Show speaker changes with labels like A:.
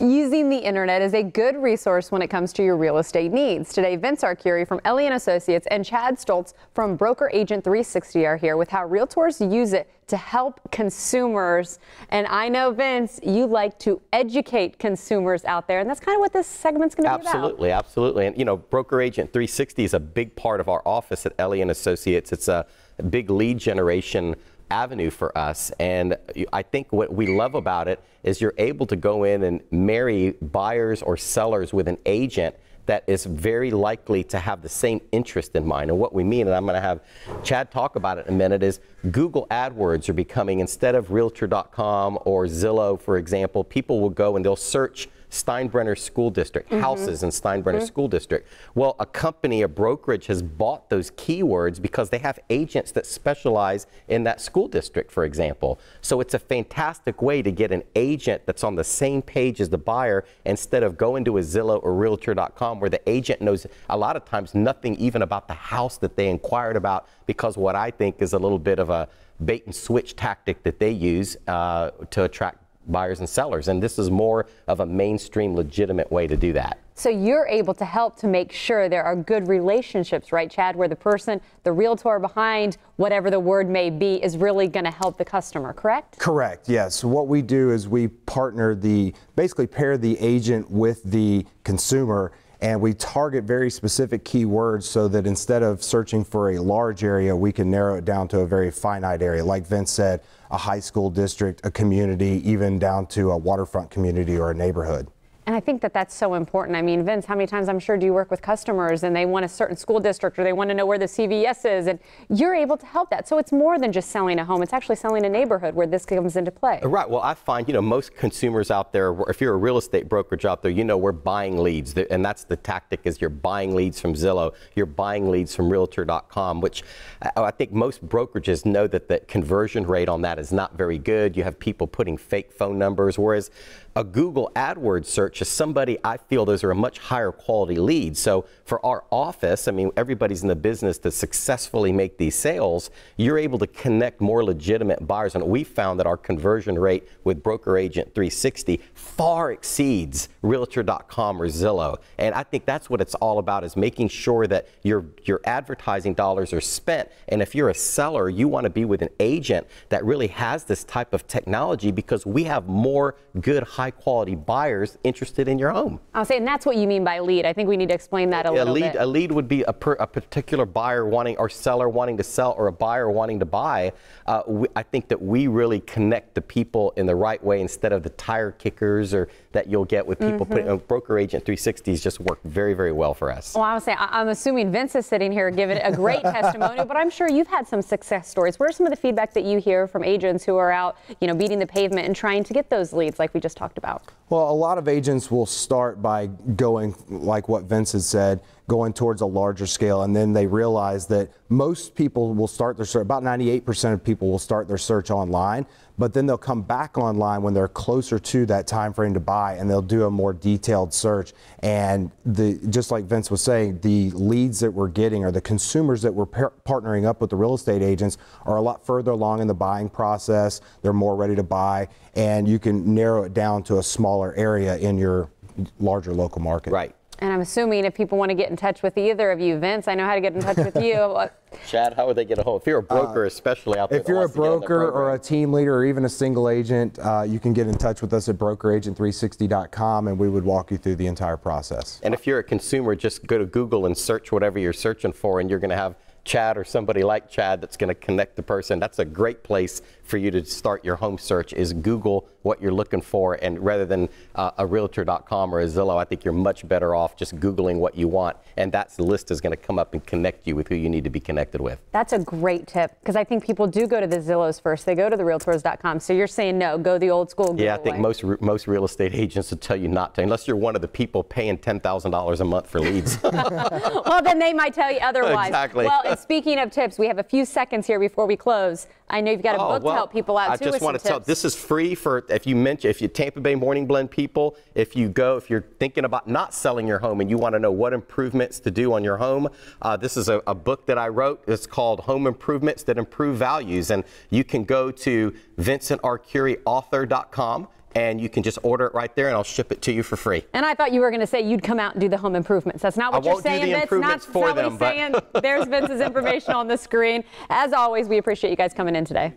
A: Using the internet is a good resource when it comes to your real estate needs. Today, Vince Arcuri from Elliott Associates and Chad Stoltz from Broker Agent 360 are here with how realtors use it to help consumers. And I know, Vince, you like to educate consumers out there, and that's kind of what this segment's going to be about.
B: Absolutely, absolutely. And, you know, Broker Agent 360 is a big part of our office at Elliott Associates. It's a big lead generation avenue for us, and I think what we love about it is you're able to go in and marry buyers or sellers with an agent that is very likely to have the same interest in mind. And what we mean, and I'm going to have Chad talk about it in a minute, is Google AdWords are becoming, instead of Realtor.com or Zillow, for example, people will go and they'll search Steinbrenner School District, houses in Steinbrenner School District. Well, a company, a brokerage, has bought those keywords because they have agents that specialize in that school district, for example. So it's a fantastic way to get an agent that's on the same page as the buyer instead of going to a Zillow or Realtor.com where the agent knows a lot of times nothing even about the house that they inquired about, because what I think is a little bit of a bait and switch tactic that they use to attract buyers and sellers, and this is more of a mainstream legitimate way to do that.
A: So you're able to help to make sure there are good relationships, right, Chad, where the person, the realtor behind whatever the word may be, is really going to help the customer, correct?
C: Correct, yes. What we do is we partner basically pair the agent with the consumer, and we target very specific keywords so that instead of searching for a large area, we can narrow it down to a very finite area. Like Vince said, a high school district, a community, even down to a waterfront community or a neighborhood.
A: And I think that that's so important. I mean, Vince, how many times, I'm sure, do you work with customers and they want a certain school district or they want to know where the CVS is, and you're able to help that. So it's more than just selling a home. It's actually selling a neighborhood where this comes into play.
B: Right. Well, I find, you know, most consumers out there, if you're a real estate brokerage out there, you know, we're buying leads. And that's the tactic, is you're buying leads from Zillow. You're buying leads from Realtor.com, which I think most brokerages know that the conversion rate on that is not very good. You have people putting fake phone numbers, whereas a Google AdWords search is somebody, I feel those are a much higher quality lead. So for our office, I mean, everybody's in the business to successfully make these sales. You're able to connect more legitimate buyers. And we found that our conversion rate with Broker Agent 360 far exceeds Realtor.com or Zillow. And I think that's what it's all about, is making sure that your advertising dollars are spent. And if you're a seller, you want to be with an agent that really has this type of technology, because we have more good, high quality buyers interested in your home.
A: I'll say, and that's what you mean by lead. I think we need to explain that a little bit.
B: A lead would be a particular buyer wanting, or seller wanting to sell, or a buyer wanting to buy. I think that we really connect the people in the right way, instead of the tire kickers or that you'll get with people putting. Broker Agent 360s just work very, very well for us.
A: Well, I would say, I'm assuming Vince is sitting here giving a great testimonial, but I'm sure you've had some success stories. What are some of the feedback that you hear from agents who are out, you know, beating the pavement and trying to get those leads like we just talked about?
C: Well, a lot of agents will start by going, like what Vince has said, going towards a larger scale, and then they realize that most people will start their search, about 98% of people will start their search online, but then they'll come back online when they're closer to that time frame to buy, and they'll do a more detailed search. And just like Vince was saying, the leads that we're getting, or the consumers that we're partnering up with the real estate agents, are a lot further along in the buying process. They're more ready to buy, and you can narrow it down to a smaller area in your larger local market.
B: Right.
A: And I'm assuming if people want to get in touch with either of you, Vince, I know how to get in touch with you.
B: Chad, how would they get a hold? If you're a broker, especially out there.
C: If you're a broker or a team leader or even a single agent, you can get in touch with us at brokeragent360.com, and we would walk you through the entire process.
B: And if you're a consumer, just go to Google and search whatever you're searching for, and you're going to have Chad or somebody like Chad that's going to connect the person. That's a great place for you to start your home search, is Google what you're looking for, and rather than a Realtor.com or a Zillow, I think you're much better off just Googling what you want, and that list is going to come up and connect you with who you need to be connected with.
A: That's a great tip, because I think people do go to the Zillows first. They go to the Realtors.com. So you're saying no, go the old school Google
B: Yeah, I think most real estate agents will tell you not to, unless you're one of the people paying $10,000 a month for leads.
A: Well, then they might tell you otherwise.
B: Exactly.
A: Well, and speaking of tips, we have a few seconds here before we close. I know you've got a book to help people out too.
B: I just want to tell, this is free for, if you Tampa Bay Morning Blend people, if you're thinking about not selling your home and you want to know what improvements to do on your home, this is a book that I wrote. It's called Home Improvements That Improve Values, and you can go to VincentArcuriAuthor.com. and you can just order it right there, and I'll ship it to you for free.
A: And I thought you were going to say you'd come out and do the home improvements. That's not what you're saying,
B: Vince.
A: That's not what he's saying. There's Vince's information on the screen. As always, we appreciate you guys coming in today.